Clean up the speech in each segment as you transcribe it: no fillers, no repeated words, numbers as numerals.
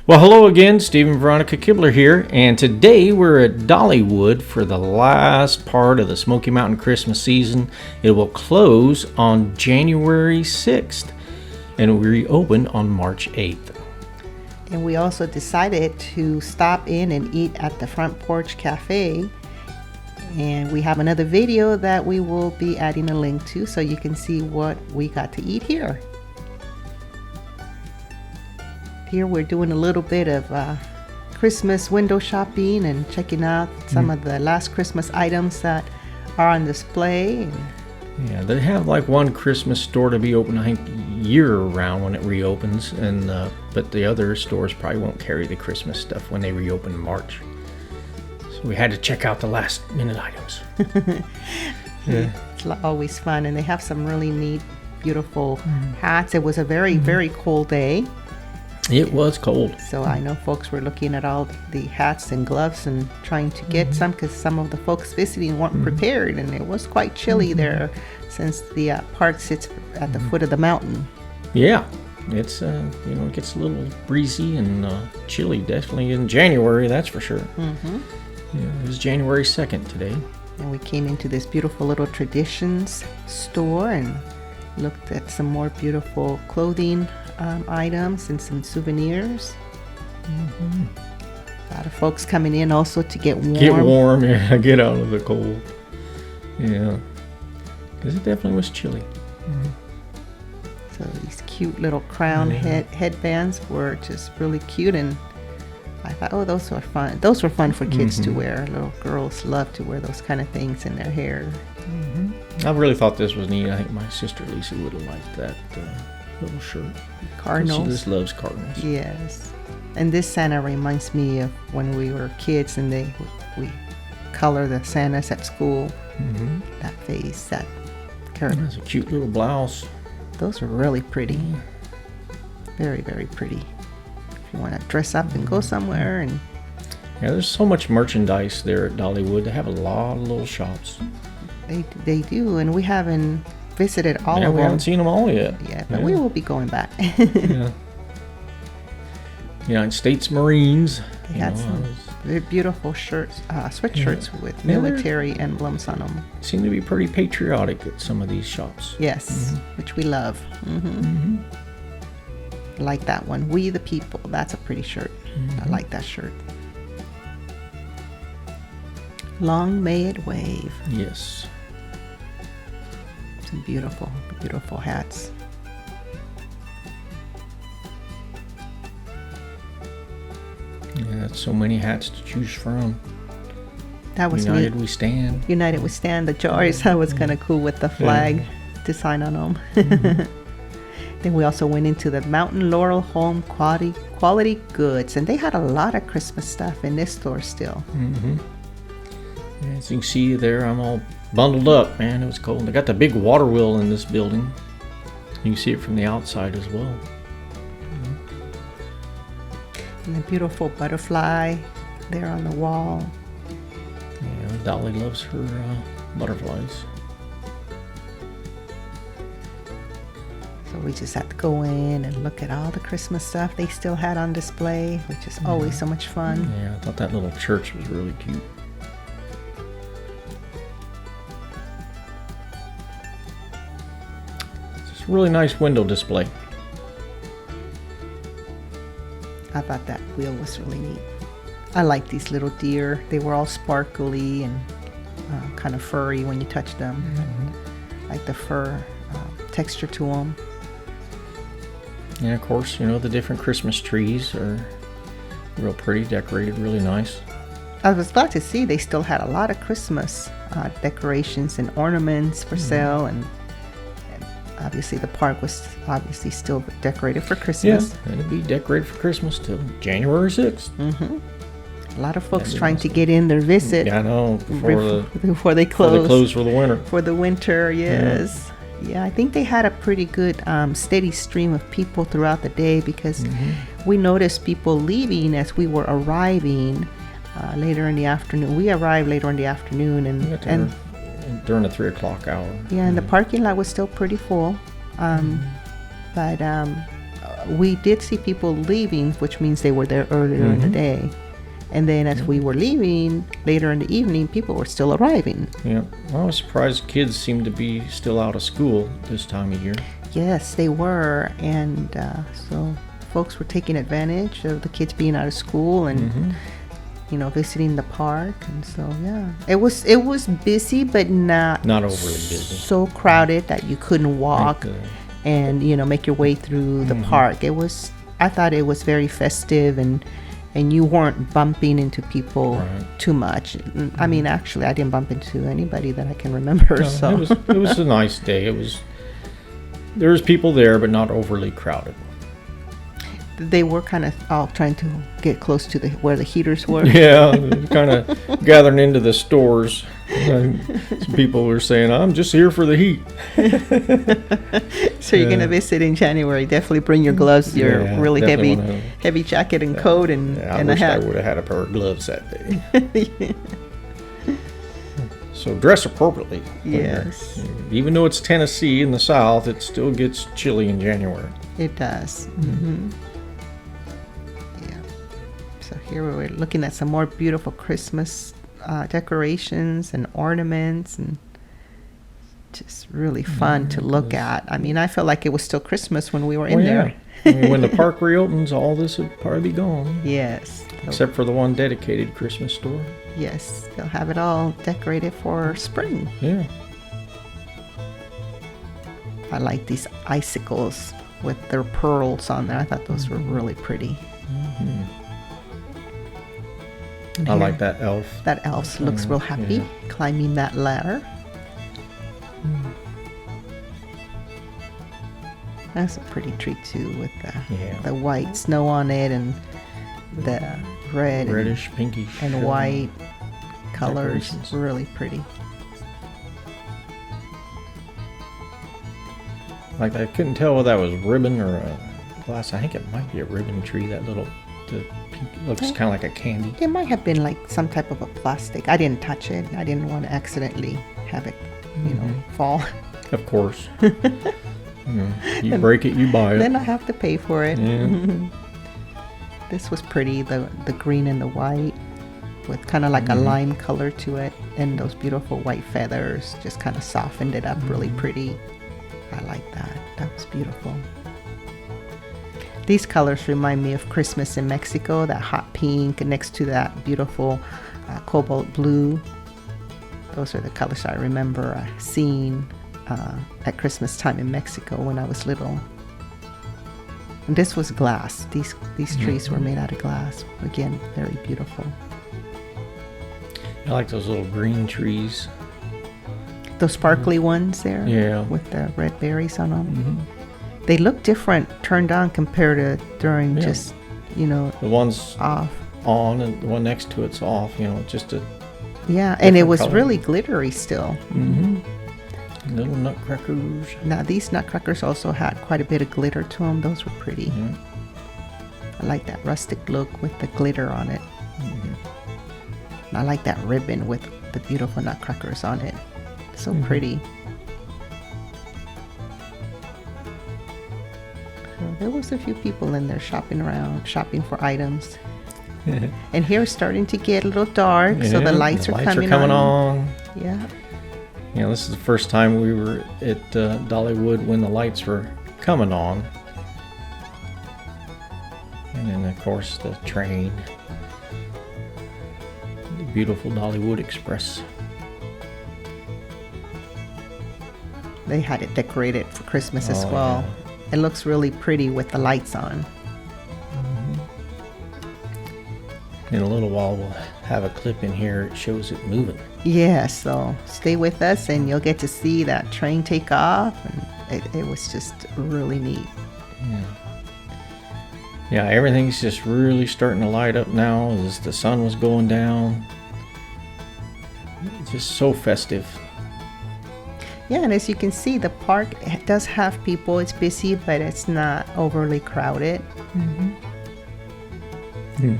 Well, hello again, Steve and Veronica Kibler here, and today we're at Dollywood for the last part of the Smoky Mountain Christmas season. It will close on January 6th and will reopen on March 8th. And we also decided to stop in and eat at the Front Porch Cafe. And we have another video that we will be adding a link to so you can see what we got to eat here. Here we're doing a little bit of Christmas window shopping and checking out some of the last Christmas items that are on display. Yeah, they have like one Christmas store to be open, I think, year round when it reopens, and but the other stores probably won't carry the Christmas stuff when they reopen in March. So we had to check out the last minute items. Yeah. It's always fun, and they have some really neat, beautiful hats. It was a very, very cold day. It was cold. So I know folks were looking at all the hats and gloves and trying to get some because some of the folks visiting weren't prepared, and it was quite chilly there since the park sits at the foot of the mountain. Yeah, it's it gets a little breezy and chilly, definitely in January, that's for sure. Yeah, it was January 2nd today. And we came into this beautiful little traditions store and looked at some more beautiful clothing items and some souvenirs. A lot of folks coming in also to get warm. Get warm, yeah, get out of the cold. Yeah, because it definitely was chilly. So these cute little crown headbands were just really cute, and I thought, oh, those were fun. Those were fun for kids to wear. Little girls love to wear those kind of things in their hair. I really thought this was neat. I think my sister Lisa would have liked that little shirt. Cardinals. She just loves cardinals. Yes. And this Santa reminds me of when we were kids and we color the Santas at school. That face, that character. That's a cute little blouse. Those are really pretty. Very, very pretty. If you want to dress up and go somewhere. And yeah, there's so much merchandise there at Dollywood. They have a lot of little shops. They do, and we haven't visited all of them. We haven't seen them all yet. Yeah, but we will be going back. Yeah. United States Marines. They had some very beautiful shirts, sweatshirts with military emblems on them. Seem to be pretty patriotic at some of these shops. Yes, which we love. Like that one, We the People. That's a pretty shirt. I like that shirt. Long may it wave. Yes. Some beautiful, beautiful hats. Yeah, so many hats to choose from. That was United neat. We Stand. United We Stand. The jars, that was kind of cool with the flag design on them. Then we also went into the Mountain Laurel Home Quality Goods, and they had a lot of Christmas stuff in this store still. As you can see there, I'm all bundled up, man. It was cold. They got the big water wheel in this building. You can see it from the outside as well. And the beautiful butterfly there on the wall. Yeah, Dolly loves her butterflies. So we just had to go in and look at all the Christmas stuff they still had on display, which is always so much fun. Yeah, I thought that little church was really cute. It's a really nice window display. I thought that wheel was really neat. I like these little deer. They were all sparkly and kind of furry when you touch them. Like the fur texture to them. And of course, the different Christmas trees are real pretty, decorated really nice. I was glad to see they still had a lot of Christmas decorations and ornaments for sale, and obviously the park was obviously still decorated for Christmas. Yeah, it'll be decorated for Christmas till January 6th. A lot of folks trying to get in their visit. Yeah, I know, before they close. Before they close for the winter. For the winter, yes. Yeah, I think they had a pretty good steady stream of people throughout the day because we noticed people leaving as we were arriving later in the afternoon. We arrived later in the afternoon and during the 3 o'clock hour. Yeah, and the parking lot was still pretty full. But we did see people leaving, which means they were there earlier in the day. And then as we were leaving later in the evening, people were still arriving. Yeah. Well, I was surprised kids seemed to be still out of school this time of year. Yes, they were. And so folks were taking advantage of the kids being out of school and, visiting the park. And so, yeah, it was busy, but not overly busy. So crowded that you couldn't walk and, make your way through the park. I thought it was very festive and you weren't bumping into people too much. I mean, actually, I didn't bump into anybody that I can remember. No, so it was a nice day. There was people there, but not overly crowded. They were kind of all trying to get close to where the heaters were. Yeah, kind of gathering into the stores. Some people were saying, "I'm just here for the heat." So you're gonna visit in January. Definitely bring your gloves, your really heavy jacket and coat, and a hat. I would have had a pair of gloves that day. So dress appropriately. Yes. Even though it's Tennessee in the South, it still gets chilly in January. It does. Yeah. So here we're looking at some more beautiful Christmas decorations and ornaments, and just really fun to look at. I mean, I felt like it was still Christmas when we were in there. I mean, when the park reopens, all this would probably be gone. Yes. Except for the one dedicated Christmas store. Yes, they'll have it all decorated for spring. Yeah. I like these icicles with their pearls on there. I thought those were really pretty. I like that elf. That elf looks real happy climbing that ladder. That's a pretty tree too, with the white snow on it and the reddish, pinkish, and white colors. Really pretty. Like, I couldn't tell whether that was ribbon or a glass. I think it might be a ribbon tree. The pink looks kind of like a candy. It might have been like some type of a plastic. I didn't touch it. I didn't want to accidentally have it, fall. Of course. You break it, you buy it. Then I have to pay for it. Yeah. This was pretty, the green and the white with kind of like a lime color to it, and those beautiful white feathers just kind of softened it up really pretty. I like that. That was beautiful. These colors remind me of Christmas in Mexico, that hot pink next to that beautiful cobalt blue. Those are the colors I remember seeing at Christmas time in Mexico when I was little. And this was glass. These trees were made out of glass. Again, very beautiful. I like those little green trees. Those sparkly ones there? Yeah. With the red berries on them. They look different turned on compared to during just, the one's off. On and the one next to it's off, just a... Yeah, and it was color. Really glittery still. Little nutcrackers. Now, these nutcrackers also had quite a bit of glitter to them. Those were pretty. I like that rustic look with the glitter on it. And I like that ribbon with the beautiful nutcrackers on it. So pretty. So there was a few people in there shopping for items. And here it's starting to get a little dark, so the lights are coming on. Yeah. This is the first time we were at Dollywood when the lights were coming on. And then, of course, the train. The beautiful Dollywood Express. They had it decorated for Christmas as well. It looks really pretty with the lights on. In a little while, we'll have a clip in here. It shows it moving. Yeah, so stay with us and you'll get to see that train take off. And it was just really neat. Yeah, everything's just really starting to light up now as the sun was going down. It's just so festive. Yeah, and as you can see, the park does have people. It's busy, but it's not overly crowded. Yeah.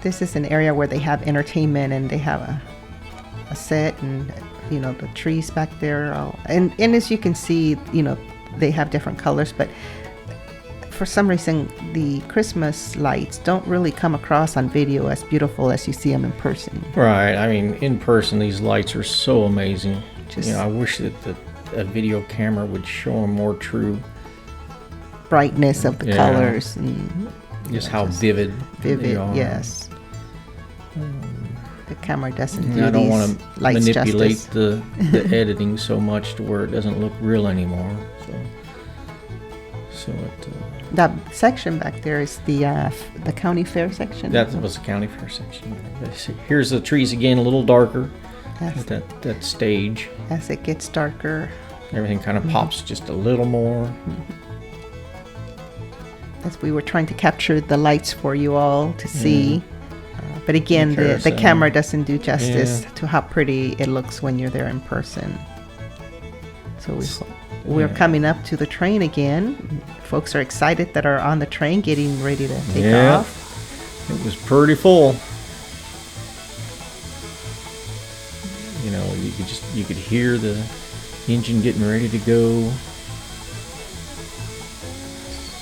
This is an area where they have entertainment and they have a set and, the trees back there. And as you can see, they have different colors, but for some reason the Christmas lights don't really come across on video as beautiful as you see them in person. Right. I mean, in person, these lights are so amazing. Just I wish that a video camera would show them more true brightness of the colors and just how vivid they are. Yes. The camera doesn't do I don't these want to lights manipulate justice. the editing so much to where it doesn't look real anymore. So it. That section back there is the county fair section. That was the county fair section. Here's the trees again, a little darker. As, That stage. as it gets darker. Everything kind of pops just a little more. As we were trying to capture the lights for you all to see. But again, the camera doesn't do justice to how pretty it looks when you're there in person. So we're coming up to the train again. Folks are excited that are on the train getting ready to take off. It was pretty full. You could hear the engine getting ready to go.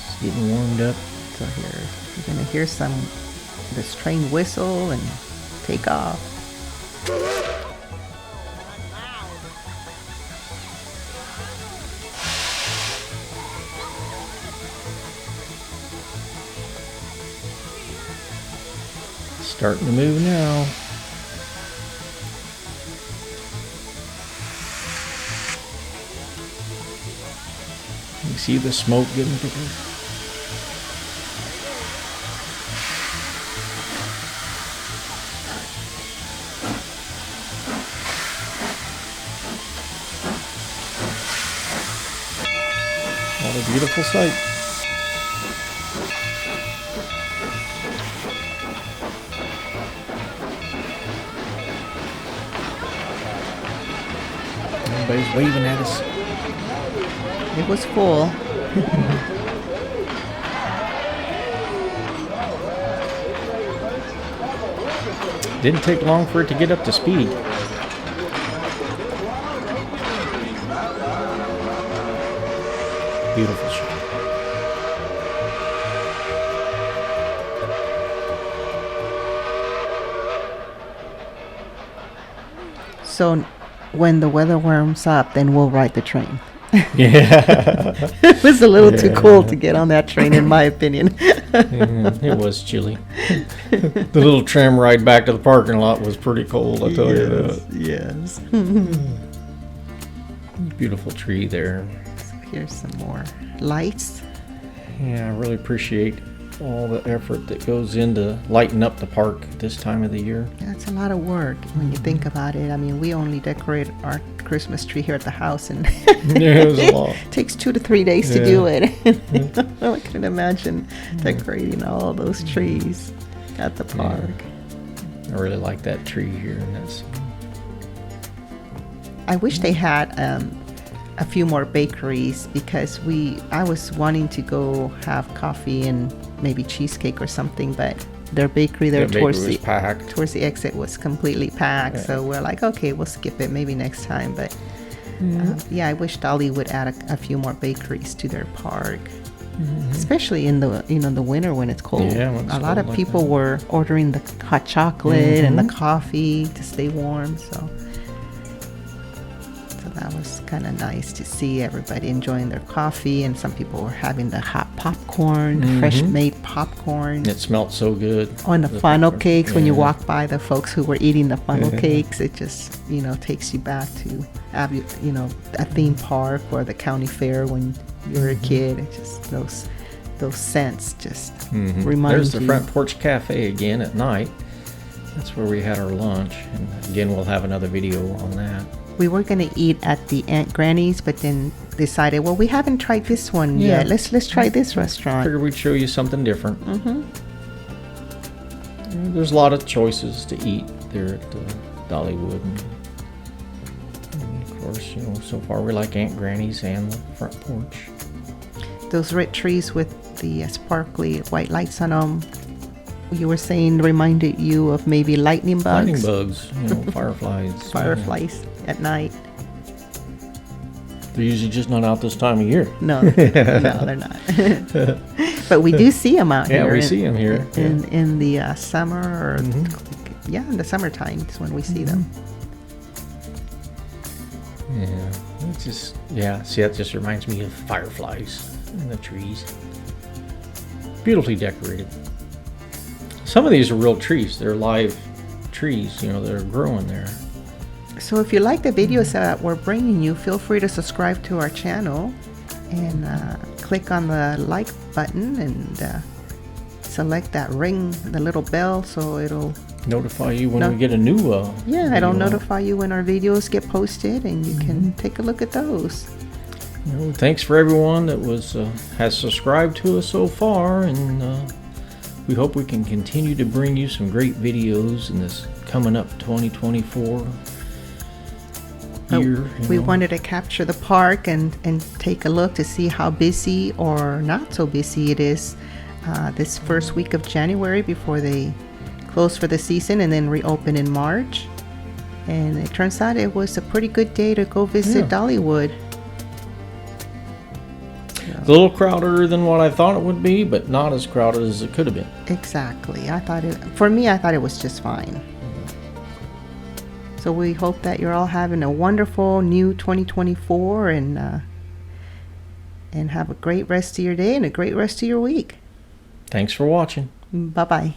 It's getting warmed up. So here you're gonna hear this train whistle and take off. Starting to move now. You see the smoke getting bigger. What a beautiful sight. Everybody's waving at us. It was full. Didn't take long for it to get up to speed. Beautiful shot. So when the weather warms up, then we'll ride the train. Yeah. It was a little too cold to get on that train, in my opinion. It was chilly. The little tram ride back to the parking lot was pretty cold, I'll tell you that. Yes. Beautiful tree there. So here's some more lights. Yeah, I really appreciate all the effort that goes into lighting up the park this time of the year. Yeah, it's a lot of work when you think about it. I mean, we only decorate our Christmas tree here at the house, and Yeah, it was a lot. it takes 2 to 3 days to do it. I can imagine decorating all those trees at the park. I really like that tree here, and that's. I wish they had a few more bakeries, because I was wanting to go have coffee and maybe cheesecake or something, but their bakery there towards the exit was completely packed. Yeah. So we're like, okay, we'll skip it, maybe next time. But I wish Dollywood would add a few more bakeries to their park, especially in the winter when it's cold. Yeah, a lot of people were ordering the hot chocolate and the coffee to stay warm. So that was kind of nice to see everybody enjoying their coffee, and some people were having the hot popcorn, fresh made popcorn. It smelled so good. Oh, and the funnel cakes. When you walk by the folks who were eating the funnel cakes, it just takes you back to a theme park or the county fair when you were a kid. It just those scents just remind you. There's the Front Porch Cafe again at night. That's where we had our lunch, and again we'll have another video on that. We were going to eat at the Aunt Granny's, but then decided, well, we haven't tried this one yet. Let's try this restaurant. Figured we'd show you something different. There's a lot of choices to eat there at Dollywood. And of course, so far we like Aunt Granny's and the Front Porch. Those red trees with the sparkly white lights on them, you were saying, reminded you of maybe lightning bugs? Lightning bugs, fireflies. Fireflies at night. They're usually just not out this time of year. No, no, they're not. But we do see them out here. Yeah, we see them here. In the summer, or in the summertime is when we see them. Yeah, it's just See, that just reminds me of fireflies in the trees. Beautifully decorated. Some of these are real trees. They're live trees. They're growing there. So if you like the videos that we're bringing you, feel free to subscribe to our channel and click on the like button and select that ring, the little bell, so it'll notify you when we get a new it'll notify you when our videos get posted, and you can take a look at those. Thanks for everyone that has subscribed to us so far, and we hope we can continue to bring you some great videos in this coming up 2024 year. We wanted to capture the park and take a look to see how busy or not so busy it is this first week of January before they close for the season and then reopen in March. And it turns out it was a pretty good day to go visit Dollywood. A little crowded than what I thought it would be, but not as crowded as it could have been. Exactly. I thought it was just fine. So we hope that you're all having a wonderful new 2024 and have a great rest of your day and a great rest of your week. Thanks for watching. Bye-bye.